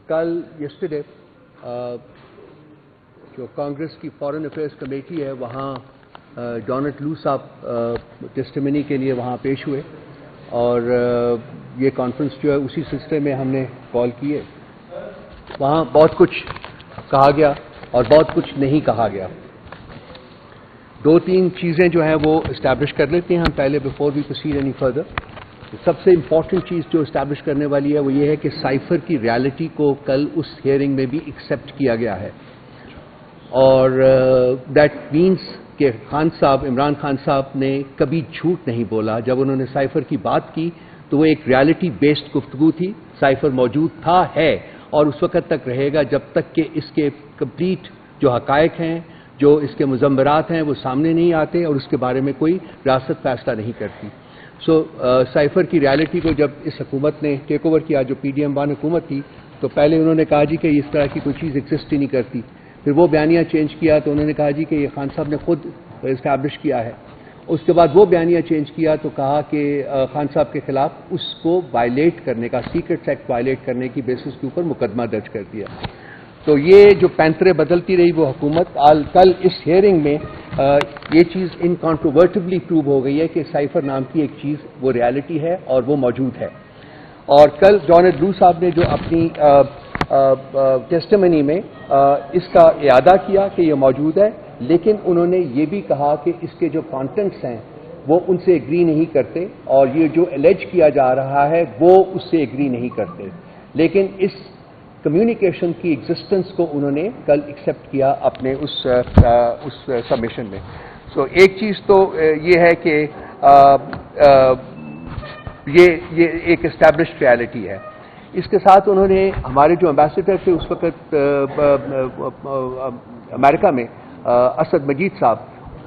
کل یسٹرڈے جو کانگریس کی فارن افیئرس کمیٹی ہے وہاں ڈونلڈ لو صاحب ٹیسٹیمنی کے لیے وہاں پیش ہوئے اور یہ کانفرنس جو ہے اسی سلسلے میں ہم نے کال کی ہے. وہاں بہت کچھ کہا گیا اور بہت کچھ نہیں کہا گیا. دو تین چیزیں جو ہیں وہ اسٹیبلش کر لیتے ہیں ہم پہلے before we proceed any further. سب سے امپورٹنٹ چیز جو اسٹیبلش کرنے والی ہے وہ یہ ہے کہ سائفر کی ریالٹی کو کل اس ہیئرنگ میں بھی ایکسیپٹ کیا گیا ہے اور دیٹ مینس کہ خان صاحب عمران خان صاحب نے کبھی جھوٹ نہیں بولا. جب انہوں نے سائفر کی بات کی تو وہ ایک ریالٹی بیسڈ گفتگو تھی. سائفر موجود تھا ہے اور اس وقت تک رہے گا جب تک کہ اس کے کمپلیٹ جو حقائق ہیں جو اس کے مضمرات ہیں وہ سامنے نہیں آتے اور اس کے بارے میں کوئی ریاست فیصلہ نہیں کرتی. سائفر کی ریالٹی کو جب اس حکومت نے ٹیک اوور کیا جو PDM-1 حکومت تھی تو پہلے انہوں نے کہا جی کہ اس طرح کی کوئی چیز ایگزسٹ ہی نہیں کرتی. پھر وہ بیانیہ چینج کیا تو انہوں نے کہا جی کہ یہ خان صاحب نے خود اسٹیبلش کیا ہے. اس کے بعد وہ بیانیہ چینج کیا تو کہا کہ خان صاحب کے خلاف اس کو وائلیٹ کرنے کا سیکرٹس ایکٹ وائلیٹ کرنے کی بیسس کے اوپر مقدمہ درج کر دیا. تو یہ جو پینترے بدلتی رہی وہ حکومت کل اس ہیئرنگ میں یہ چیز انکانٹروورٹیبلی پروو ہو گئی ہے کہ سائفر نام کی ایک چیز وہ ریالٹی ہے اور وہ موجود ہے. اور کل ڈونلڈ لو صاحب نے جو اپنی ٹیسٹیمنی میں اس کا اعادہ کیا کہ یہ موجود ہے لیکن انہوں نے یہ بھی کہا کہ اس کے جو کانٹینٹس ہیں وہ ان سے ایگری نہیں کرتے اور یہ جو الیج کیا جا رہا ہے وہ اس سے ایگری نہیں کرتے. لیکن اس کمیونیکیشن کی ایگزسٹنس کو انہوں نے کل ایکسیپٹ کیا اپنے اس سبمیشن میں. ایک چیز تو یہ ہے کہ یہ ایک اسٹیبلشڈ ریالٹی ہے. اس کے ساتھ انہوں نے ہمارے جو امبیسڈر تھے اس وقت امریکہ میں اسد مجید صاحب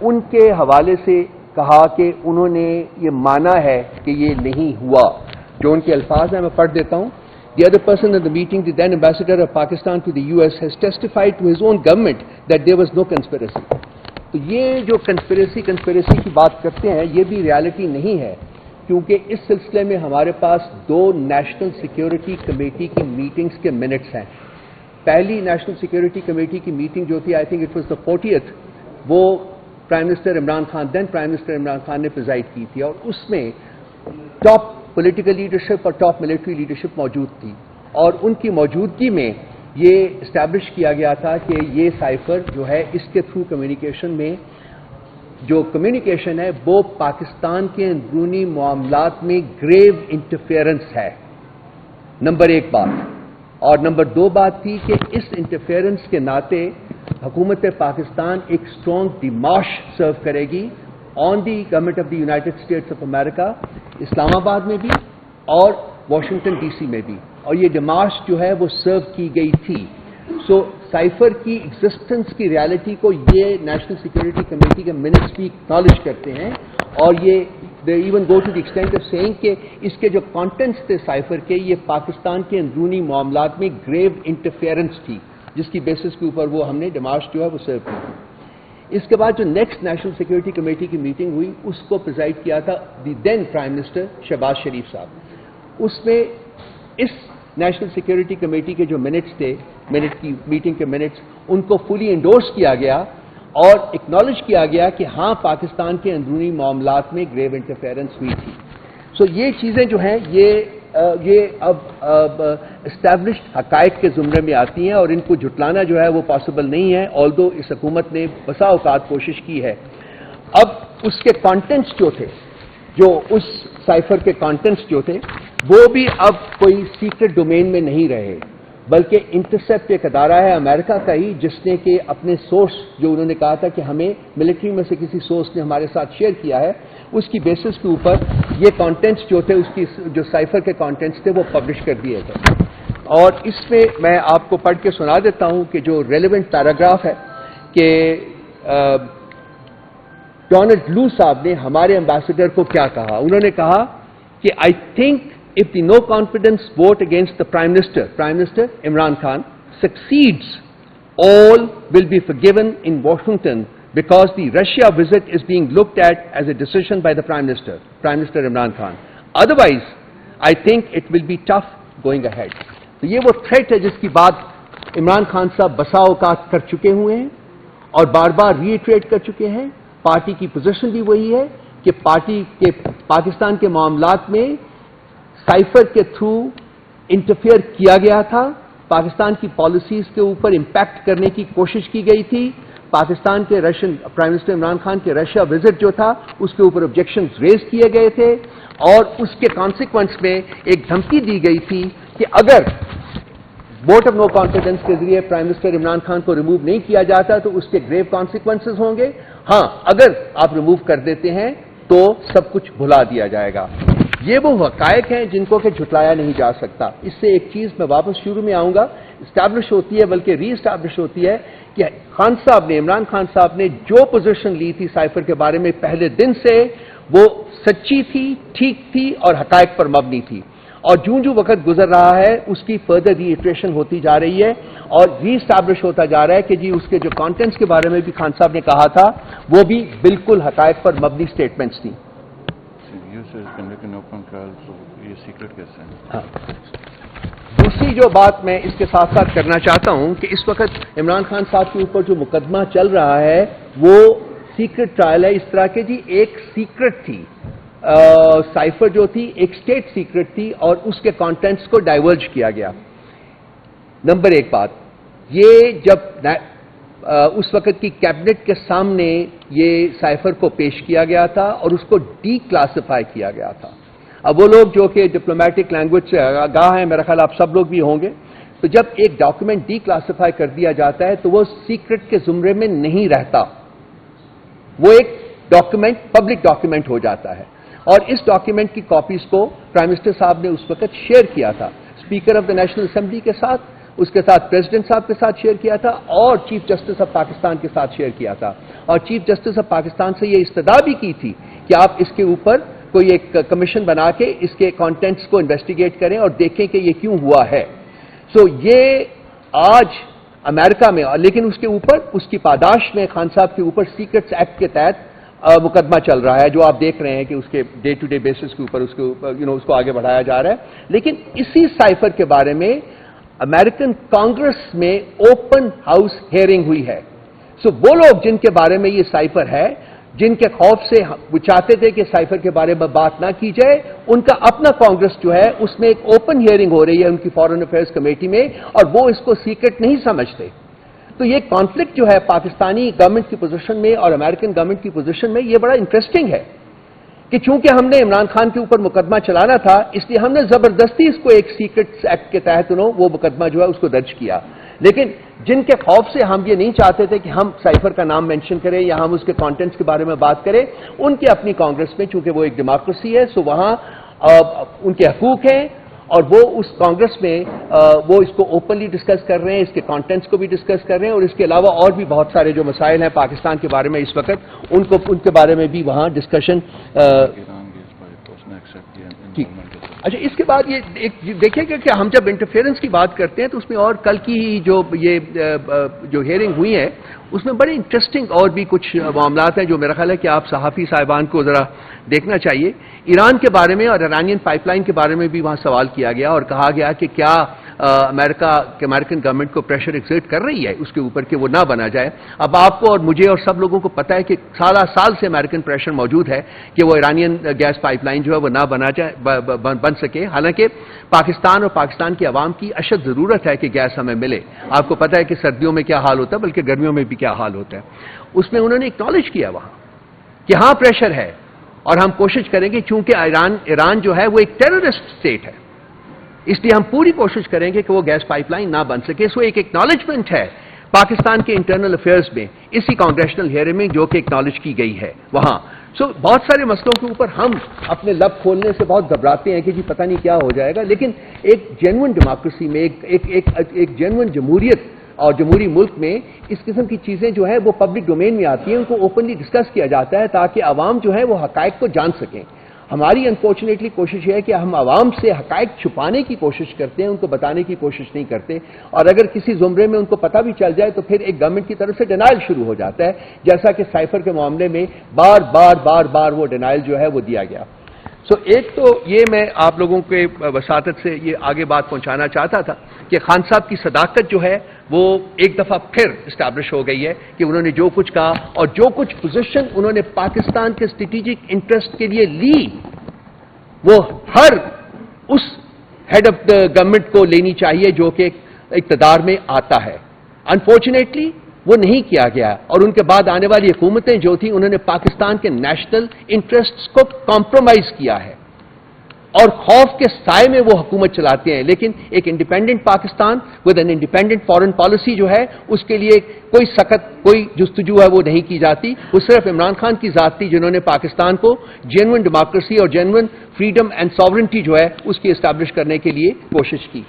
ان کے حوالے سے کہا کہ انہوں نے یہ مانا ہے کہ یہ نہیں ہوا. جو ان کے الفاظ ہیں میں پڑھ دیتا ہوں. The other person at the meeting, the then ambassador of Pakistan to the US, has testified to his own government that there was no conspiracy. تو یہ جو کنسپریسی کی بات کرتے ہیں یہ بھی ریالٹی نہیں ہے کیونکہ اس سلسلے میں ہمارے پاس دو نیشنل سیکیورٹی کمیٹی کی میٹنگز کے منٹس ہیں. پہلی نیشنل سیکیورٹی کمیٹی کی میٹنگ جو تھی I think it was the 40th وہ پرائم منسٹر عمران خان دین پرائم منسٹر عمران خان نے پریزائڈ کی تھی اور اس میں ٹاپ پولیٹیکل لیڈرشپ اور ٹاپ ملٹری لیڈرشپ موجود تھی اور ان کی موجودگی میں یہ اسٹیبلش کیا گیا تھا کہ یہ سائفر جو ہے اس کے تھرو کمیونیکیشن میں جو کمیونیکیشن ہے وہ پاکستان کے اندرونی معاملات میں گریو انٹرفیئرنس ہے. نمبر ایک بات. اور نمبر دو بات تھی کہ اس انٹرفیئرنس کے ناطے حکومت پاکستان ایک اسٹرانگ ڈیمارش سرو کرے گی on the government of the United States of America Islamabad میں بھی اور واشنگٹن DC میں بھی. اور یہ ڈیمارش جو ہے وہ سرو کی گئی تھی. سائفر کی ایگزسٹنس کی ریالٹی کو یہ نیشنل سیکیورٹی کمیٹی کے منٹس بھی اکنالج کرتے ہیں اور یہ they even go to the extent of seeing کہ اس کے جو کانٹینٹس تھے سائفر کے یہ پاکستان کے اندرونی معاملات میں گریو انٹرفیئرنس تھی جس کی بیسس کے اوپر وہ ہم نے ڈیمارش جو ہے وہ سرو کی تھی. اس کے بعد جو نیکسٹ نیشنل سیکیورٹی کمیٹی کی میٹنگ ہوئی اس کو پریزائڈ کیا تھا دی دین پرائم منسٹر شہباز شریف صاحب. اس میں اس نیشنل سیکیورٹی کمیٹی کے جو منٹس تھے میٹنگ کے منٹس ان کو فلی انڈورس کیا گیا اور اکنالج کیا گیا کہ ہاں پاکستان کے اندرونی معاملات میں گریو انٹرفیئرنس ہوئی تھی. یہ چیزیں جو ہیں یہ اب اسٹیبلشڈ حقائق کے زمرے میں آتی ہیں اور ان کو جھٹلانا جو ہے وہ پاسبل نہیں ہے آلدو اس حکومت نے بسا اوقات کوشش کی ہے. اب اس کے کانٹینٹس جو تھے جو اس سائفر کے کانٹینٹس جو تھے وہ بھی اب کوئی سیکرٹ ڈومین میں نہیں رہے بلکہ انٹرسیپٹ ایک ادارہ ہے امریکہ کا ہی جس نے کہ اپنے سورس جو انہوں نے کہا تھا کہ ہمیں ملٹری میں سے کسی سورس نے ہمارے ساتھ شیئر کیا ہے اس کی بیسس کے اوپر یہ کانٹینٹس جو تھے اس کی جو سائفر کے کانٹینٹس تھے وہ پبلش کر دیے گئے. اور اس میں آپ کو پڑھ کے سنا دیتا ہوں کہ جو ریلیونٹ پیراگراف ہے کہ ڈونلڈ لو صاحب نے ہمارے امبیسڈر کو کیا کہا. انہوں نے کہا کہ I think if the no confidence vote against the Prime Minister Imran Khan succeeds, all will be forgiven in Washington because the Russia visit is being looked at as a decision by the Prime Minister Imran Khan. Otherwise, I think it will be tough going ahead. تو یہ وہ threat ہے جس کی بات عمران خان صاحب بسا اوقات کر چکے ہوئے ہیں اور بار بار ری ایٹریٹ کر چکے ہیں. پارٹی کی پوزیشن بھی وہی ہے کہ پارٹی کے پاکستان کے معاملات میں سائفر کے تھرو انٹرفیئر کیا گیا تھا, پاکستان کی پالیسیز کے اوپر امپیکٹ کرنے کی کوشش کی گئی تھی. پاکستان کے Russian prime minister Imran Khan کے رشیا وزٹ جو تھا اس کے اوپر آبجیکشنز ریز کیے گئے تھے اور اس کے کانسیکوینس میں ایک دھمکی دی گئی تھی کہ اگر ووٹ آف نو کانفیڈنس کے ذریعے پرائم منسٹر عمران خان کو ریموو نہیں کیا جاتا تو اس کے گریو کانسیکوینسز ہوں گے. ہاں, اگر آپ ریموو کر دیتے ہیں تو سب کچھ بھلا دیا جائے گا. یہ وہ حقائق ہیں جن کو کہ جھٹلایا نہیں جا سکتا. اس سے ایک چیز میں واپس شروع میں آؤں گا, اسٹیبلش ہوتی ہے بلکہ ری اسٹیبلش ہوتی ہے کہ خان صاحب نے, عمران خان صاحب نے جو پوزیشن لی تھی سائفر کے بارے میں پہلے دن سے وہ سچی تھی, ٹھیک تھی اور حقائق پر مبنی تھی. اور جو وقت گزر رہا ہے اس کی فردر ری ایٹریشن ہوتی جا رہی ہے اور ری اسٹیبلش ہوتا جا رہا ہے کہ جی اس کے جو کانٹینٹس کے بارے میں بھی خان صاحب نے کہا تھا وہ بھی بالکل حقائق پر مبنی اسٹیٹمنٹس تھیں. دوسری جو بات میں اس کے ساتھ ساتھ کرنا چاہتا ہوں کہ اس وقت عمران خان صاحب کے اوپر جو مقدمہ چل رہا ہے وہ سیکرٹ ٹرائل ہے. اس طرح کے جی ایک سیکرٹ تھی, سائفر جو تھی ایک اسٹیٹ سیکرٹ تھی اور اس کے کانٹینٹس کو ڈائیورج کیا گیا. نمبر ایک بات یہ, جب اس وقت کی کیبنٹ کے سامنے یہ سائفر کو پیش کیا گیا تھا اور اس کو ڈی کلاسیفائی کیا گیا تھا. اب وہ لوگ جو کہ ڈپلومیٹک لینگویج سے آگاہ ہیں, میرا خیال آپ سب لوگ بھی ہوں گے, تو جب ایک ڈاکیومنٹ ڈی کلاسیفائی کر دیا جاتا ہے تو وہ سیکرٹ کے زمرے میں نہیں رہتا, وہ ایک ڈاکیومنٹ پبلک ڈاکیومنٹ ہو جاتا ہے. اور اس ڈاکیومنٹ کی کاپیز کو پرائم منسٹر صاحب نے اس وقت شیئر کیا تھا speaker of the national assembly کے ساتھ, اس کے ساتھ پریزیڈنٹ صاحب کے ساتھ شیئر کیا تھا اور چیف جسٹس آف پاکستان کے ساتھ شیئر کیا تھا. اور چیف جسٹس آف پاکستان سے یہ استدعا بھی کی تھی کہ آپ اس کے اوپر کوئی ایک کمیشن بنا کے اس کے کانٹینٹس کو انویسٹیگیٹ کریں اور دیکھیں کہ یہ کیوں ہوا ہے. یہ آج امریکہ میں, لیکن اس کے اوپر اس کی پاداش میں خان صاحب کے اوپر سیکرٹس ایکٹ کے تحت مقدمہ چل رہا ہے جو آپ دیکھ رہے ہیں کہ اس کے ڈے ٹو ڈے بیسس کے اوپر اس کو آگے بڑھایا جا رہا ہے. لیکن اسی سائفر کے بارے میں امریکن کانگریس میں اوپن ہاؤس ہیئرنگ ہوئی ہے. وہ لوگ جن کے بارے میں یہ سائفر ہے, جن کے خوف سے وہ چاہتے تھے کہ سائفر کے بارے میں بات نہ کی جائے, ان کا اپنا کانگریس جو ہے اس میں ایک اوپن ہیئرنگ ہو رہی ہے ان کی فارن افیئرز کمیٹی میں اور وہ اس کو سیکرٹ نہیں سمجھتے. تو یہ کانفلکٹ جو ہے پاکستانی گورنمنٹ کی پوزیشن میں اور امریکن گورنمنٹ کی پوزیشن میں یہ بڑا انٹرسٹنگ ہے کہ چونکہ ہم نے عمران خان کے اوپر مقدمہ چلانا تھا اس لیے ہم نے زبردستی اس کو ایک سیکرٹ ایکٹ کے تحت وہ مقدمہ جو ہے اس کو درج کیا. لیکن جن کے خوف سے ہم یہ نہیں چاہتے تھے کہ ہم سائفر کا نام مینشن کریں یا ہم اس کے کانٹینٹس کے بارے میں بات کریں, ان کے اپنی کانگریس میں چونکہ وہ ایک ڈیموکریسی ہے وہاں ان کے حقوق ہیں اور وہ اس کانگریس میں وہ اس کو اوپنلی ڈسکس کر رہے ہیں, اس کے کانٹینٹس کو بھی ڈسکس کر رہے ہیں اور اس کے علاوہ اور بھی بہت سارے جو مسائل ہیں پاکستان کے بارے میں اس وقت ان کے بارے میں بھی وہاں ڈسکشن. اچھا, اس کے بعد یہ دیکھیں گا کہ ہم جب انٹرفیئرنس کی بات کرتے ہیں تو اس میں اور کل کی جو ہیئرنگ ہوئی ہے اس میں بڑے انٹرسٹنگ اور بھی کچھ معاملات ہیں جو میرا خیال ہے کہ آپ صحافی صاحبان کو ذرا دیکھنا چاہیے. ایران کے بارے میں اور ایرانین پائپ لائن کے بارے میں بھی وہاں سوال کیا گیا اور کہا گیا کہ کیا امریکن گورنمنٹ کو پریشر ایکسرٹ کر رہی ہے اس کے اوپر کہ وہ نہ بنا جائے. اب آپ کو اور مجھے اور سب لوگوں کو پتا ہے کہ سال سے امریکن پریشر موجود ہے کہ وہ ایرانین گیس پائپ لائن جو ہے وہ نہ بن سکے, حالانکہ پاکستان اور پاکستان کی عوام کی اشد ضرورت ہے کہ گیس ہمیں ملے. آپ کو پتا ہے کہ سردیوں میں کیا حال ہوتا ہے بلکہ گرمیوں میں بھی کیا حال ہوتا ہے. اس میں انہوں نے اکنالج کیا وہاں کہ ہاں پریشر ہے اور ہم کوشش کریں گے, چونکہ ایران جو ہے وہ ایک ٹیررسٹ اسٹیٹ ہے اس لیے ہم پوری کوشش کریں گے کہ وہ گیس پائپ لائن نہ بن سکے. سو ایک ایکنالجمنٹ ہے پاکستان کے انٹرنل افیئرز میں اسی کانگریشنل ہیئرنگ میں جو کہ ایکنالج کی گئی ہے وہاں. بہت سارے مسئلوں کے اوپر ہم اپنے لب کھولنے سے بہت گھبراتے ہیں کہ جی پتہ نہیں کیا ہو جائے گا, لیکن ایک جینوئن ڈیموکریسی میں ایک جینوئن جمہوریت اور جمہوری ملک میں اس قسم کی چیزیں جو ہے وہ پبلک ڈومین میں آتی ہیں, ان کو اوپنلی ڈسکس کیا جاتا ہے تاکہ عوام جو ہے وہ حقائق کو جان سکیں. ہماری انفارچونیٹلی کوشش یہ ہے کہ ہم عوام سے حقائق چھپانے کی کوشش کرتے ہیں, ان کو بتانے کی کوشش نہیں کرتے, اور اگر کسی زمرے میں ان کو پتہ بھی چل جائے تو پھر ایک گورنمنٹ کی طرف سے ڈینائل شروع ہو جاتا ہے, جیسا کہ سائفر کے معاملے میں بار بار وہ ڈینائل جو ہے وہ دیا گیا. ایک تو یہ میں آپ لوگوں کے وساطت سے یہ آگے بات پہنچانا چاہتا تھا کہ خان صاحب کی صداقت جو ہے وہ ایک دفعہ پھر اسٹیبلش ہو گئی ہے کہ انہوں نے جو کچھ کہا اور جو کچھ پوزیشن انہوں نے پاکستان کے اسٹریٹجک انٹرسٹ کے لیے لی وہ ہر اس ہیڈ آف دا گورنمنٹ کو لینی چاہیے جو کہ اقتدار میں آتا ہے. انفارچونیٹلی وہ نہیں کیا گیا اور ان کے بعد آنے والی حکومتیں جو تھیں انہوں نے پاکستان کے نیشنل انٹرسٹس کو کمپرومائز کیا ہے اور خوف کے سائے میں وہ حکومت چلاتے ہیں. لیکن ایک independent Pakistan with an independent foreign policy جو ہے اس کے لیے کوئی سخت کوئی جستجو ہے وہ نہیں کی جاتی. وہ صرف عمران خان کی ذات تھی جنہوں نے پاکستان کو جینوئن ڈیموکریسی اور جینوئن فریڈم اینڈ ساورنٹی جو ہے اس کی اسٹیبلش کرنے کے لیے کوشش کی.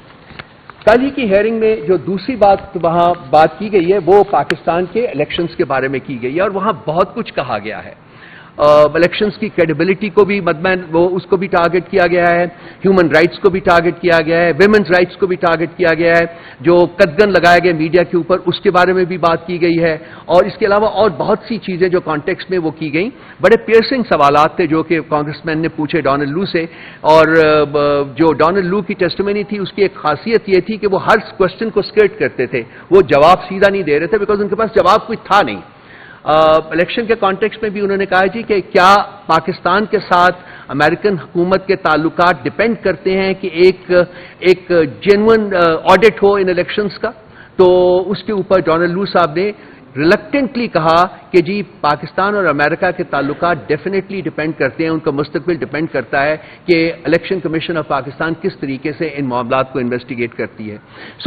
کل ہی کی ہیئرنگ میں جو دوسری بات وہاں بات کی گئی ہے وہ پاکستان کے الیکشنز کے بارے میں کی گئی ہے اور وہاں بہت کچھ کہا گیا ہے. الیکشنز کی کریڈیبلٹی کو بھی مدمن وہ اس کو بھی ٹارگٹ کیا گیا ہے, ہیومن رائٹس کو بھی ٹارگٹ کیا گیا ہے, ویمنز رائٹس کو بھی ٹارگٹ کیا گیا ہے, جو قدغن لگائے گئے میڈیا کے اوپر اس کے بارے میں بھی بات کی گئی ہے اور اس کے علاوہ اور بہت سی چیزیں جو کانٹیکسٹ میں وہ کی گئیں. بڑے پیئرسنگ سوالات تھے جو کہ کانگریس مین نے پوچھے ڈونلڈ لو سے اور جو ڈونلڈ لو کی ٹیسٹیمنی تھی اس کی ایک خاصیت یہ تھی کہ وہ ہر کوشچن کو اسکرٹ کرتے تھے, وہ جواب سیدھا نہیں دے رہے تھے بیکاز ان کے پاس جواب کوئی تھا نہیں. الیکشن کے کانٹیکسٹ میں بھی انہوں نے کہا جی کہ کیا پاکستان کے ساتھ امریکن حکومت کے تعلقات ڈیپینڈ کرتے ہیں کہ ایک جینوئن آڈٹ ہو ان الیکشنز کا. تو اس کے اوپر ڈونلڈ لو صاحب نے ریلکٹنٹلی کہا کہ جی پاکستان اور امریکہ کے تعلقات ڈیفینیٹلی ڈیپینڈ کرتے ہیں, ان کا مستقبل ڈیپینڈ کرتا ہے کہ الیکشن کمیشن آف پاکستان کس طریقے سے ان معاملات کو انویسٹیگیٹ کرتی ہے.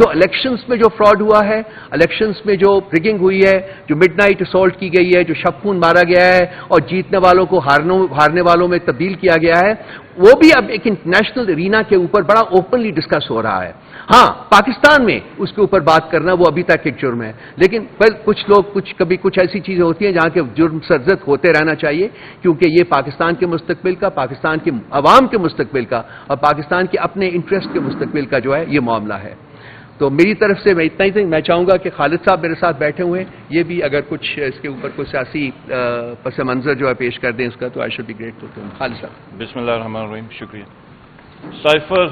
الیکشنز میں جو فراڈ ہوا ہے, الیکشنز میں جو رگنگ ہوئی ہے, جو مڈ نائٹ اسالٹ کی گئی ہے, جو شب خون مارا گیا ہے اور جیتنے والوں کو ہارنے والوں میں تبدیل کیا گیا ہے, وہ بھی اب ایک انٹرنیشنل ارینا کے اوپر بڑا اوپنلی ڈسکس ہو رہا ہے. ہاں پاکستان میں اس کے اوپر بات کرنا وہ ابھی تک ایک جرم ہے, لیکن پھر کچھ لوگ کبھی کچھ ایسی چیزیں ہوتی ہیں جہاں کے جرم سرزد ہوتے رہنا چاہیے کیونکہ یہ پاکستان کے مستقبل کا, پاکستان کے عوام کے مستقبل کا اور پاکستان کے اپنے انٹرسٹ کے مستقبل کا جو ہے یہ معاملہ ہے. تو میری طرف سے میں اتنا ہی تھا. میں چاہوں گا کہ خالد صاحب میرے ساتھ بیٹھے ہوئے ہیں, یہ بھی اگر کچھ اس کے اوپر کوئی سیاسی پس منظر جو ہے پیش کر دیں اس کا, تو I should be great to Khalid Sahab. بسم اللہ الرحمن الرحیم. شکریہ. سائفر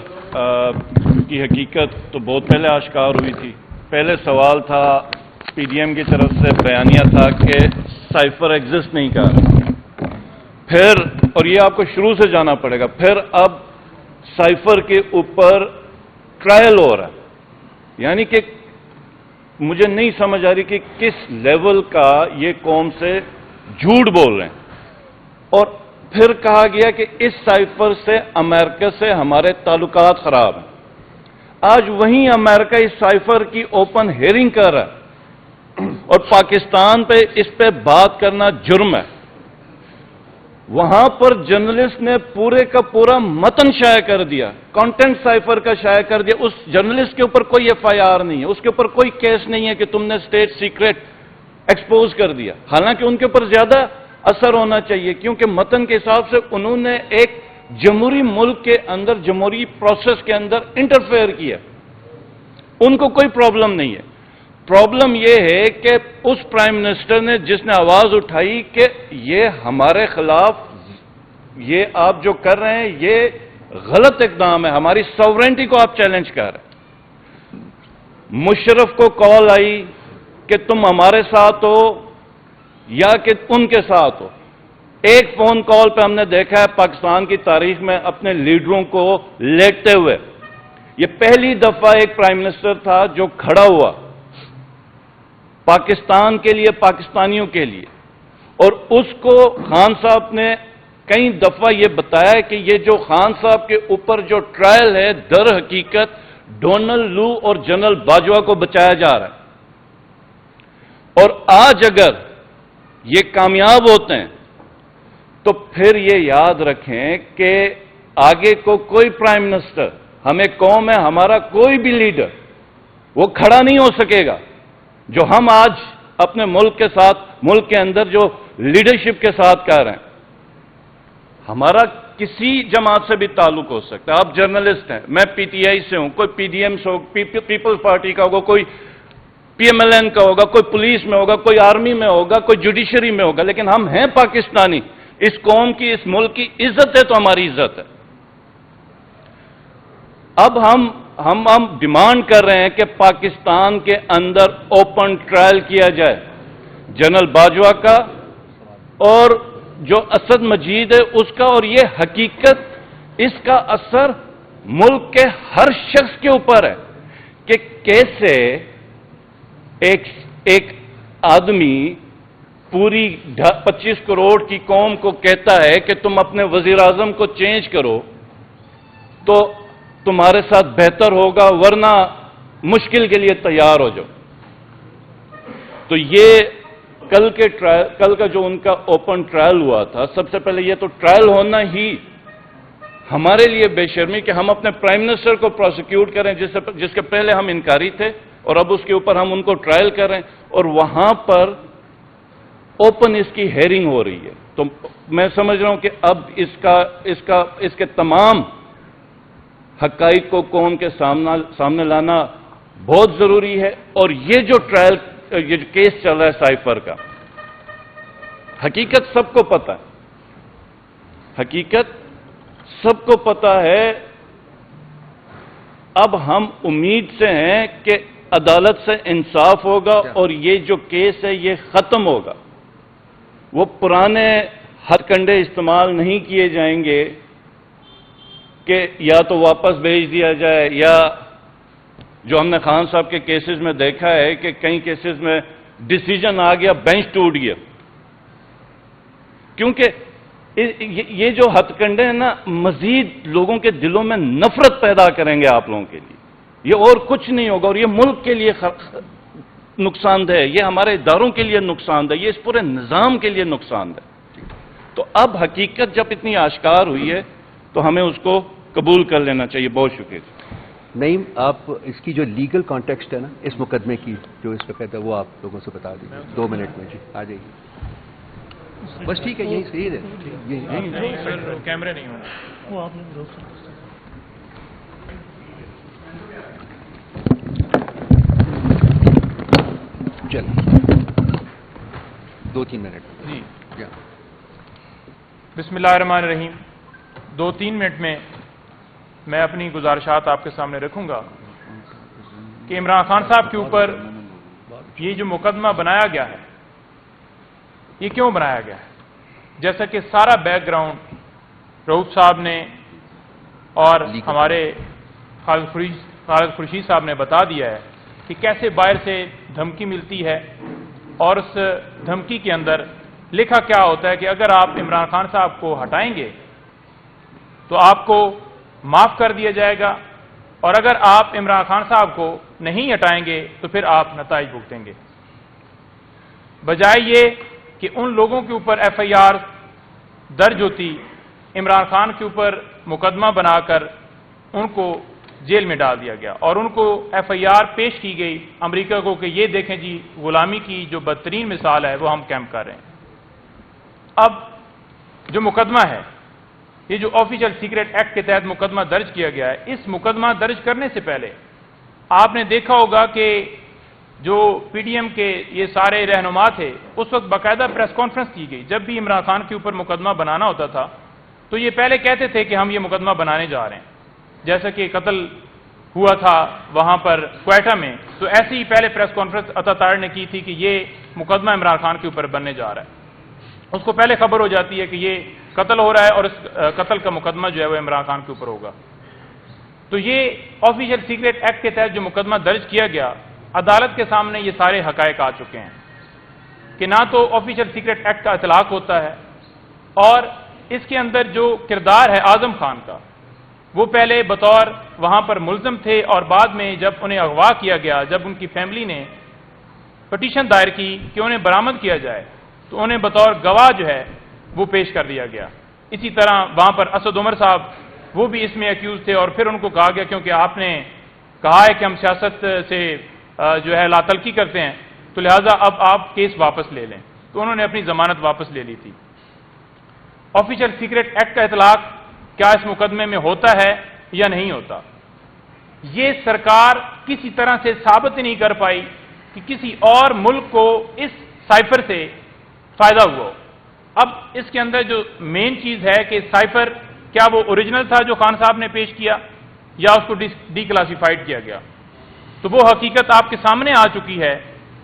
کی حقیقت تو بہت پہلے آشکار ہوئی تھی. پہلے سوال تھا پی ڈی ایم کی طرف سے بیانیہ تھا کہ سائفر ایگزسٹ نہیں کر رہا. پھر اور یہ آپ کو شروع سے جانا پڑے گا, پھر اب سائفر کے اوپر ٹرائل ہو رہا ہے. یعنی کہ مجھے نہیں سمجھ آ رہی کہ کس لیول کا یہ قوم سے جھوٹ بول رہے ہیں. اور پھر کہا گیا کہ اس سائفر سے امریکہ سے ہمارے تعلقات خراب ہیں. آج وہیں امریکہ اس سائفر کی اوپن ہیئرنگ کر رہا ہے اور پاکستان پہ اس پہ بات کرنا جرم ہے. وہاں پر جرنلسٹ نے پورے کا پورا متن شائع کر دیا, کانٹینٹ سائفر کا شائع کر دیا. اس جرنلسٹ کے اوپر کوئی ایف آئی آر نہیں ہے, اس کے اوپر کوئی کیس نہیں ہے کہ تم نے اسٹیٹ سیکرٹ ایکسپوز کر دیا. حالانکہ ان کے اوپر زیادہ اثر ہونا چاہیے کیونکہ متن کے حساب سے انہوں نے ایک جمہوری ملک کے اندر جمہوری پروسیس کے اندر انٹرفیئر کیا. ان کو کوئی پرابلم نہیں ہے. پرابلم یہ ہے کہ اس پرائم منسٹر نے جس نے آواز اٹھائی کہ یہ ہمارے خلاف یہ آپ جو کر رہے ہیں یہ غلط اقدام ہے, ہماری ساورنٹی کو آپ چیلنج کر رہے ہیں. مشرف کو کال آئی کہ تم ہمارے ساتھ ہو یا کہ ان کے ساتھ ہو. ایک فون کال پہ ہم نے دیکھا ہے پاکستان کی تاریخ میں اپنے لیڈروں کو لیٹتے ہوئے. یہ پہلی دفعہ ایک پرائم منسٹر تھا جو کھڑا ہوا پاکستان کے لیے, پاکستانیوں کے لیے. اور اس کو خان صاحب نے کئی دفعہ یہ بتایا کہ یہ جو خان صاحب کے اوپر جو ٹرائل ہے در حقیقت ڈونلڈ لو اور جنرل باجوہ کو بچایا جا رہا ہے. اور آج اگر یہ کامیاب ہوتے ہیں تو پھر یہ یاد رکھیں کہ آگے کو کوئی پرائم منسٹر, ہمیں قوم ہے, ہمارا کوئی بھی لیڈر وہ کھڑا نہیں ہو سکے گا جو ہم آج اپنے ملک کے ساتھ, ملک کے اندر جو لیڈرشپ کے ساتھ کر رہے ہیں. ہمارا کسی جماعت سے بھی تعلق ہو سکتا ہے. آپ جرنلسٹ ہیں, میں پی ٹی آئی سے ہوں, کوئی پی ڈی ایم سے ہو, پیپلز پارٹی کا ہوگا, کوئی پی ایم ایل این کا ہوگا, کوئی پولیس میں ہوگا, کوئی آرمی میں ہوگا, کوئی جوڈیشری میں ہوگا, لیکن ہم ہیں پاکستانی. اس قوم کی، اس ملک کی عزت ہے تو ہماری عزت ہے۔ اب ہم ڈیمانڈ کر رہے ہیں کہ پاکستان کے اندر اوپن ٹرائل کیا جائے جنرل باجوہ کا اور جو اسد مجید ہے اس کا، اور یہ حقیقت، اس کا اثر ملک کے ہر شخص کے اوپر ہے کہ کیسے ایک آدمی پوری 25 کروڑ کی قوم کو کہتا ہے کہ تم اپنے وزیر اعظم کو چینج کرو تو تمہارے ساتھ بہتر ہوگا، ورنہ مشکل کے لیے تیار ہو جاؤ۔ تو یہ کل کا جو ان کا اوپن ٹرائل ہوا تھا، سب سے پہلے یہ تو ٹرائل ہونا ہی ہمارے لیے بے شرمی کہ ہم اپنے پرائم منسٹر کو پروسیکیوٹ کریں جس کے پہلے ہم انکاری تھے، اور اب اس کے اوپر ہم ان کو ٹرائل کر رہے ہیں، اور وہاں پر اوپن اس کی ہیئرنگ ہو رہی ہے۔ تو میں سمجھ رہا ہوں کہ اب اس کے تمام حقائق کو قوم کے سامنے لانا بہت ضروری ہے، اور یہ جو کیس چل رہا ہے سائفر کا، حقیقت سب کو پتہ ہے، حقیقت سب کو پتہ ہے۔ اب ہم امید سے ہیں کہ عدالت سے انصاف ہوگا اور یہ جو کیس ہے یہ ختم ہوگا۔ وہ پرانے ہتھ کنڈے استعمال نہیں کیے جائیں گے کہ یا تو واپس بھیج دیا جائے، یا جو ہم نے خان صاحب کے کیسز میں دیکھا ہے کہ کئی کیسز میں ڈیسیجن آ گیا، بینچ ٹوٹ گیا، کیونکہ یہ جو ہتھ کنڈے ہیں نا مزید لوگوں کے دلوں میں نفرت پیدا کریں گے آپ لوگوں کے لیے، یہ اور کچھ نہیں ہوگا، اور یہ ملک کے لیے نقصان دہ ہے، یہ ہمارے اداروں کے لیے نقصان دہ ہے، یہ اس پورے نظام کے لیے نقصان دہ ہے۔ تو اب حقیقت جب اتنی آشکار ہوئی ہے تو ہمیں اس کو قبول کر لینا چاہیے۔ بہت شکریہ۔ نعیم، آپ اس کی جو لیگل کانٹیکسٹ ہے نا اس مقدمے کی جو اس وقت ہے وہ آپ لوگوں سے بتا دیجیے 2 منٹ میں۔ جی آ جائیے، بس ٹھیک ہے، یہی صحیح ہے، کیمرے نہیں ہونا وہ آپ نے چلیے 2-3 منٹ جی۔ بسم اللہ الرحمن الرحیم۔ 2-3 منٹ میں میں اپنی گزارشات آپ کے سامنے رکھوں گا کہ عمران خان صاحب کے اوپر یہ جو مقدمہ بنایا گیا ہے یہ کیوں بنایا گیا ہے؟ جیسا کہ سارا بیک گراؤنڈ رؤوف صاحب نے اور ہمارے خالد خورشید صاحب نے بتا دیا ہے کہ کیسے باہر سے دھمکی ملتی ہے، اور اس دھمکی کے اندر لکھا کیا ہوتا ہے کہ اگر آپ عمران خان صاحب کو ہٹائیں گے تو آپ کو معاف کر دیا جائے گا، اور اگر آپ عمران خان صاحب کو نہیں ہٹائیں گے تو پھر آپ نتائج بھگتیں گے۔ بجائے یہ کہ ان لوگوں کے اوپر ایف آئی آر درج ہوتی، عمران خان کے اوپر مقدمہ بنا کر ان کو جیل میں ڈال دیا گیا، اور ان کو ایف آئی آر پیش کی گئی امریکہ کو کہ یہ دیکھیں جی غلامی کی جو بدترین مثال ہے وہ ہم کیمپ کر رہے ہیں۔ اب جو مقدمہ ہے، یہ جو آفیشل سیکریٹ ایکٹ کے تحت مقدمہ درج کیا گیا ہے، اس مقدمہ درج کرنے سے پہلے آپ نے دیکھا ہوگا کہ جو پی ڈی ایم کے یہ سارے رہنما تھے اس وقت باقاعدہ پریس کانفرنس کی گئی۔ جب بھی عمران خان کے اوپر مقدمہ بنانا ہوتا تھا تو یہ پہلے کہتے تھے کہ ہم یہ مقدمہ بنانے جا رہے ہیں، جیسا کہ قتل ہوا تھا وہاں پر کوئٹہ میں، تو ایسے ہی پہلے پریس کانفرنس عطا طاہر نے کی تھی کہ یہ مقدمہ عمران خان کے اوپر بننے جا رہا ہے۔ اس کو پہلے خبر ہو جاتی ہے کہ یہ قتل ہو رہا ہے اور اس قتل کا مقدمہ جو ہے وہ عمران خان کے اوپر ہوگا۔ تو یہ آفیشل سیکریٹ ایکٹ کے تحت جو مقدمہ درج کیا گیا، عدالت کے سامنے یہ سارے حقائق آ چکے ہیں کہ نہ تو آفیشل سیکریٹ ایکٹ کا اطلاق ہوتا ہے، اور اس کے اندر جو کردار ہے اعظم خان کا، وہ پہلے بطور وہاں پر ملزم تھے، اور بعد میں جب انہیں اغوا کیا گیا، جب ان کی فیملی نے پٹیشن دائر کی کہ انہیں برآمد کیا جائے تو انہیں بطور گواہ جو ہے وہ پیش کر دیا گیا۔ اسی طرح وہاں پر اسد عمر صاحب وہ بھی اس میں ایکیوز تھے، اور پھر ان کو کہا گیا کیونکہ آپ نے کہا ہے کہ ہم سیاست سے جو ہے لا تلقی کرتے ہیں تو لہٰذا اب آپ کیس واپس لے لیں، تو انہوں نے اپنی ضمانت واپس لے لی تھی۔ آفیشل سیکریٹ ایکٹ کا اطلاق کیا اس مقدمے میں ہوتا ہے یا نہیں ہوتا؟ یہ سرکار کسی طرح سے ثابت نہیں کر پائی کہ کسی اور ملک کو اس سائفر سے فائدہ ہوا ہو۔ اب اس کے اندر جو مین چیز ہے کہ سائفر کیا وہ اوریجنل تھا جو خان صاحب نے پیش کیا یا اس کو ڈی کلاسیفائڈ کیا گیا؟ تو وہ حقیقت آپ کے سامنے آ چکی ہے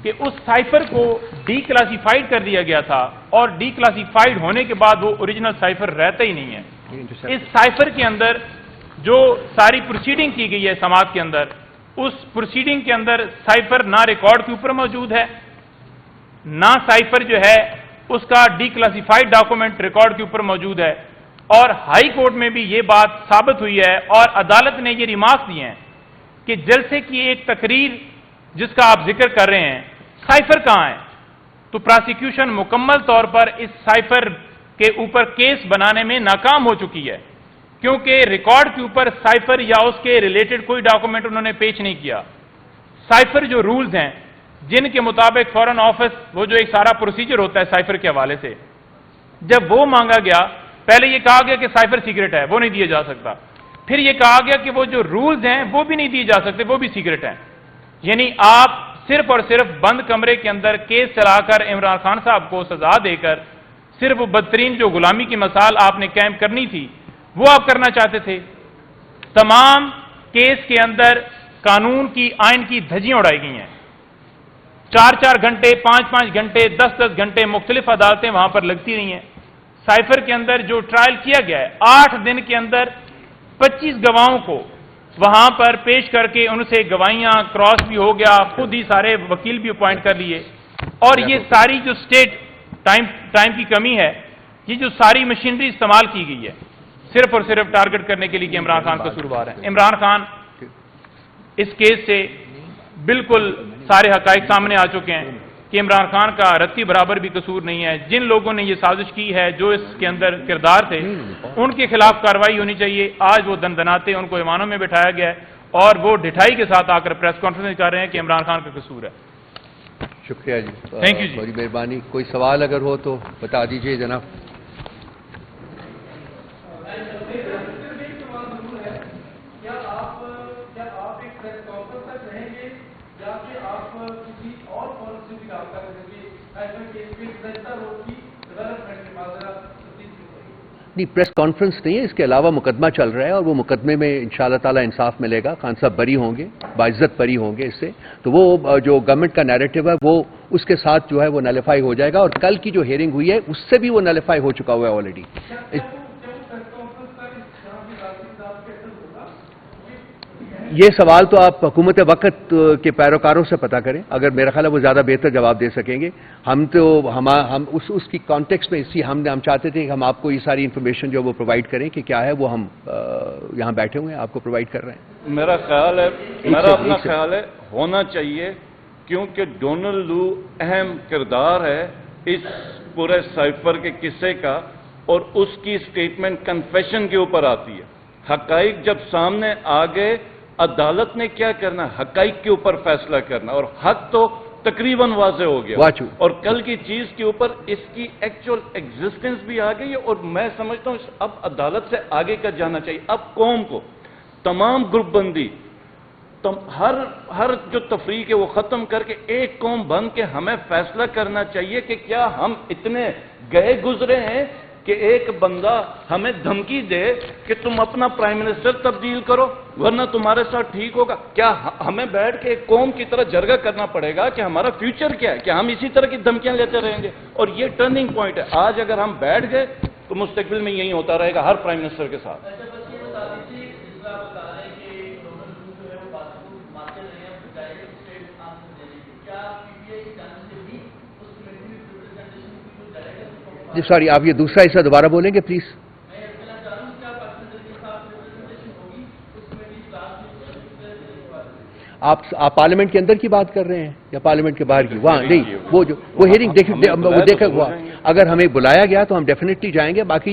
کہ اس سائفر کو ڈی کلاسیفائڈ کر دیا گیا تھا، اور ڈی کلاسیفائڈ ہونے کے بعد وہ اوریجنل سائفر رہتا ہی نہیں ہے۔ اس سائفر کے اندر جو ساری پروسیڈنگ کی گئی ہے سماعت کے اندر، اس پروسیڈنگ کے اندر سائفر نہ ریکارڈ کے اوپر موجود ہے، نہ سائفر جو ہے اس کا ڈی کلاسیفائڈ ڈاکومنٹ ریکارڈ کے اوپر موجود ہے، اور ہائی کورٹ میں بھی یہ بات ثابت ہوئی ہے اور عدالت نے یہ ریمارکس دیے ہیں کہ جلسے کی ایک تقریر جس کا آپ ذکر کر رہے ہیں، سائفر کہاں ہے؟ تو پراسیکیوشن مکمل طور پر اس سائفر کے اوپر کیس بنانے میں ناکام ہو چکی ہے، کیونکہ ریکارڈ کے اوپر سائفر یا اس کے ریلیٹڈ کوئی ڈاکومنٹ انہوں نے پیش نہیں کیا۔ سائفر جو رولز ہیں جن کے مطابق فورن آفس وہ جو ایک سارا پروسیجر ہوتا ہے سائفر کے حوالے سے، جب وہ مانگا گیا، پہلے یہ کہا گیا کہ سائفر سیکرٹ ہے، وہ نہیں دیا جا سکتا، پھر یہ کہا گیا کہ وہ جو رولز ہیں وہ بھی نہیں دیے جا سکتے، وہ بھی سیکرٹ ہیں۔ یعنی آپ صرف اور صرف بند کمرے کے اندر کیس چلا کر عمران خان صاحب کو سزا دے کر صرف وہ بدترین جو غلامی کی مثال آپ نے قائم کرنی تھی وہ آپ کرنا چاہتے تھے۔ تمام کیس کے اندر قانون کی آئین کی دھجیاں اڑائی گئی ہیں، 4 گھنٹے 5 گھنٹے 10 گھنٹے مختلف عدالتیں وہاں پر لگتی رہی ہیں۔ سائفر کے اندر جو ٹرائل کیا گیا ہے 8 دن کے اندر 25 گواہوں کو وہاں پر پیش کر کے ان سے گواہیاں کراس بھی ہو گیا، خود ہی سارے وکیل بھی اپوائنٹ کر لیے، اور یہ ساری جو اسٹیٹ ٹائم کی کمی ہے، یہ جو ساری مشینری استعمال کی گئی ہے صرف اور صرف ٹارگٹ کرنے کے لیے کہ عمران خان قصوروار ہے۔ عمران خان اس کیس سے بالکل سارے حقائق سامنے آ چکے ہیں کہ عمران خان کا رتی برابر بھی قصور نہیں ہے۔ جن لوگوں نے یہ سازش کی ہے، جو اس کے اندر کردار تھے، ان کے خلاف کارروائی ہونی چاہیے۔ آج وہ دندناتے ان کو ایوانوں میں بٹھایا گیا ہے اور وہ ڈٹھائی کے ساتھ آ کر پریس کانفرنس کر رہے ہیں کہ عمران خان کا قصور ہے۔ شکریہ جی، تھینک یو جی، بڑی مہربانی۔ کوئی سوال اگر ہو تو بتا دیجیے جناب۔ نہیں، پریس کانفرنس نہیں ہے، اس کے علاوہ مقدمہ چل رہا ہے اور وہ مقدمے میں انشاءاللہ تعالی انصاف ملے گا۔ خان صاحب بری ہوں گے، باعزت بری ہوں گے اس سے، تو وہ جو گورنمنٹ کا نیریٹو ہے وہ اس کے ساتھ جو ہے وہ نلیفائی ہو جائے گا، اور کل کی جو ہیئرنگ ہوئی ہے اس سے بھی وہ نلیفائی ہو چکا ہوا ہے آلریڈی۔ یہ سوال تو آپ حکومت وقت کے پیروکاروں سے پتہ کریں، اگر میرا خیال ہے وہ زیادہ بہتر جواب دے سکیں گے۔ ہم اس کی کانٹیکسٹ میں ہم چاہتے تھے کہ ہم آپ کو یہ ساری انفارمیشن جو وہ پرووائڈ کریں کہ کیا ہے، وہ ہم یہاں بیٹھے ہوئے ہیں آپ کو پرووائڈ کر رہے ہیں۔ میرا اپنا خیال ہے ہونا چاہیے، کیونکہ ڈونلڈ لو اہم کردار ہے اس پورے سائفر کے قصے کا، اور اس کی سٹیٹمنٹ کنفیشن کے اوپر آتی ہے۔ حقائق جب سامنے آ گئے، عدالت نے کیا کرنا، حقائق کے اوپر فیصلہ کرنا، اور حق تو تقریباً واضح ہو گیا، اور کل کی چیز کے اوپر اس کی ایکچوئل ایگزسٹنس بھی آ گئی ہے، اور میں سمجھتا ہوں اب عدالت سے آگے کا جانا چاہیے۔ اب قوم کو تمام گروپ بندی، ہر جو تفریق ہے وہ ختم کر کے ایک قوم بن کے ہمیں فیصلہ کرنا چاہیے کہ کیا ہم اتنے گئے گزرے ہیں کہ ایک بندہ ہمیں دھمکی دے کہ تم اپنا پرائم منسٹر تبدیل کرو ورنہ تمہارے ساتھ ٹھیک ہوگا۔ کیا ہمیں بیٹھ کے ایک قوم کی طرح جرگہ کرنا پڑے گا کہ ہمارا فیوچر کیا ہے؟ کیا ہم اسی طرح کی دھمکیاں لیتے رہیں گے؟ اور یہ ٹرننگ پوائنٹ ہے۔ آج اگر ہم بیٹھ گئے تو مستقبل میں یہی ہوتا رہے گا ہر پرائم منسٹر کے ساتھ۔ جی سوری، آپ یہ دوسرا حصہ دوبارہ بولیں گے پلیز؟ آپ پارلیمنٹ کے اندر کی بات کر رہے ہیں یا پارلیمنٹ کے باہر کی؟ وہاں نہیں، وہ ہیئرنگ دیکھیں، اگر ہمیں بلایا گیا تو ہم ڈیفینیٹلی جائیں گے۔ باقی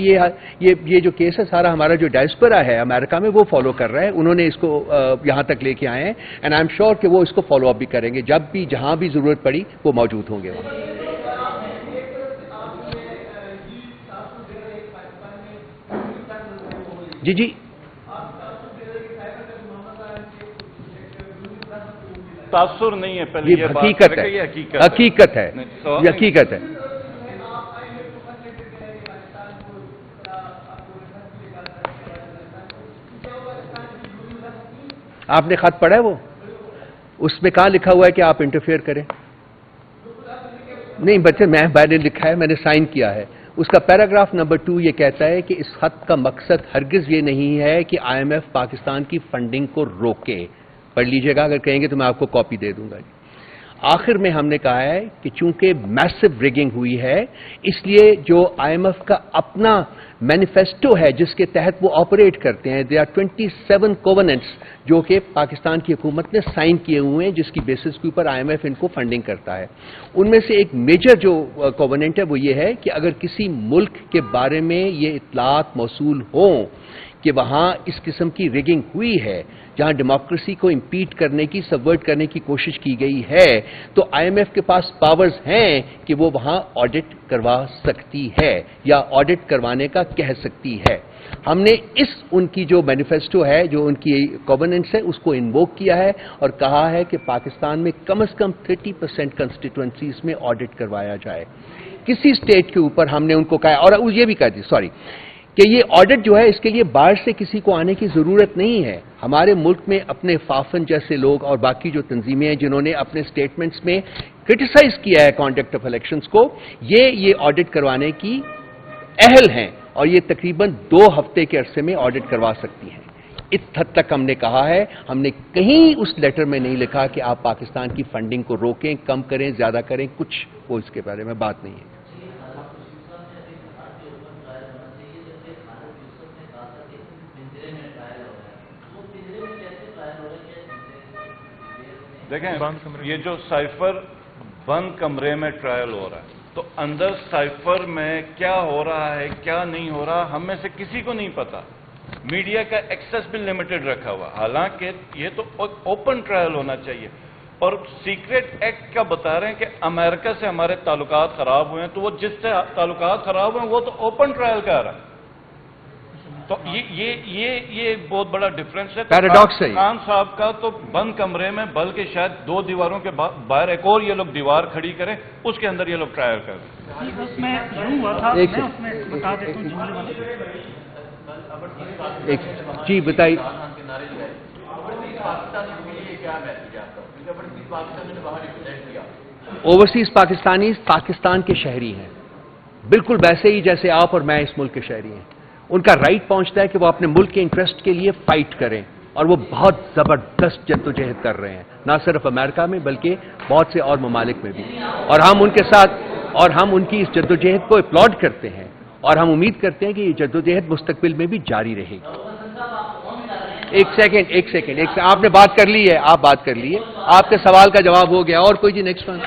یہ جو کیس ہے سارا ہمارا جو ڈائسپورا ہے امریکہ میں وہ فالو کر رہا ہے، انہوں نے اس کو یہاں تک لے کے آئے ہیں، اینڈ آئی ایم شیور کہ وہ اس کو فالو اپ بھی کریں گے، جب بھی جہاں بھی ضرورت پڑی وہ موجود ہوں گے وہاں۔ جی تاثر نہیں ہے، پہلے یہ حقیقت ہے، حقیقت ہے، یہ حقیقت ہے۔ آپ نے خط پڑھا ہے وہ؟ اس میں کہاں لکھا ہوا ہے کہ آپ انٹرفیئر کریں؟ نہیں بچے، میں نے لکھا ہے، میں نے سائن کیا ہے. اس کا پیراگراف نمبر 2 یہ کہتا ہے کہ اس خط کا مقصد ہرگز یہ نہیں ہے کہ آئی ایم ایف پاکستان کی فنڈنگ کو روکے. پڑھ لیجئے گا، اگر کہیں گے تو میں آپ کو کاپی دے دوں گا. آخر میں ہم نے کہا ہے کہ چونکہ میسو ریگنگ ہوئی ہے، اس لیے جو آئی ایم ایف کا اپنا مینیفیسٹو ہے جس کے تحت وہ آپریٹ کرتے ہیں، دے آر 27 کووننٹس جو کہ پاکستان کی حکومت نے سائن کیے ہوئے ہیں، جس کی بیسس کے اوپر آئی ایم ایف ان کو فنڈنگ کرتا ہے. ان میں سے ایک میجر جو کووننٹ ہے وہ یہ ہے کہ اگر کسی ملک کے بارے میں یہ اطلاعات موصول ہوں کہ وہاں اس قسم کی ریگنگ ہوئی ہے، جہاں ڈیموکریسی کو امپیڈ کرنے کی، سبورٹ کرنے کی کوشش کی گئی ہے، تو آئی ایم ایف کے پاس پاورز ہیں کہ وہ وہاں آڈٹ کروا سکتی ہے یا آڈٹ کروانے کا کہہ سکتی ہے. ہم نے ان کی جو مینیفیسٹو ہے، جو ان کی کووننٹس ہے، اس کو انووک کیا ہے اور کہا ہے کہ پاکستان میں کم از کم 30% کنسٹیٹوئنسیز میں آڈٹ کروایا جائے. کسی اسٹیٹ کے اوپر ہم نے ان کو کہا، اور یہ بھی کہا تھی کہ یہ آڈٹ جو ہے اس کے لیے باہر سے کسی کو آنے کی ضرورت نہیں ہے. ہمارے ملک میں اپنے فافن جیسے لوگ اور باقی جو تنظیمیں ہیں جنہوں نے اپنے سٹیٹمنٹس میں کرٹیسائز کیا ہے کانڈکٹ آف الیکشنز کو، یہ آڈٹ کروانے کی اہل ہیں اور یہ تقریباً 2 ہفتے کے عرصے میں آڈٹ کروا سکتی ہیں. اس حد تک ہم نے کہا ہے. ہم نے کہیں اس لیٹر میں نہیں لکھا کہ آپ پاکستان کی فنڈنگ کو روکیں، کم کریں، زیادہ کریں، کچھ وہ اس کے بارے میں بات نہیں ہے. دیکھیں، یہ جو سائفر بند کمرے میں ٹرائل ہو رہا ہے، تو اندر سائفر میں کیا ہو رہا ہے، کیا نہیں ہو رہا، ہم میں سے کسی کو نہیں پتا. میڈیا کا ایکسس بھی لمیٹڈ رکھا ہوا، حالانکہ یہ تو اوپن ٹرائل ہونا چاہیے. اور سیکریٹ ایکٹ کا بتا رہے ہیں کہ امریکہ سے ہمارے تعلقات خراب ہوئے ہیں، تو وہ جس سے تعلقات خراب ہوئے ہیں وہ تو اوپن ٹرائل کہہ رہا ہے. تو یہ بہت بڑا ڈفرنس ہے. پیراڈاکس ہے. خان صاحب کا تو بند کمرے میں، بلکہ شاید 2 دیواروں کے باہر ایک اور یہ لوگ دیوار کھڑی کریں، اس کے اندر یہ لوگ ٹرائل کریں. اس میں یوں ہوا تھا، میں اس میں بتا دیتا ہوں جملے والا. جی بتائیے. اوورسیز پاکستانیز پاکستان کے شہری ہیں، بالکل ویسے ہی جیسے آپ اور میں اس ملک کے شہری ہیں. ان کا رائٹ پہنچتا ہے کہ وہ اپنے ملک کے انٹرسٹ کے لیے فائٹ کریں، اور وہ بہت زبردست جدوجہد کر رہے ہیں، نہ صرف امریکہ میں بلکہ بہت سے اور ممالک میں بھی. اور ہم ان کے ساتھ، اور ہم ان کی اس جدوجہد کو اپلاڈ کرتے ہیں، اور ہم امید کرتے ہیں کہ یہ جدوجہد مستقبل میں بھی جاری رہے گی. ایک سیکنڈ آپ نے بات کر لی ہے، آپ بات کر لیے، آپ کے سوال کا جواب ہو گیا. اور کوئی جی نیکسٹ ون.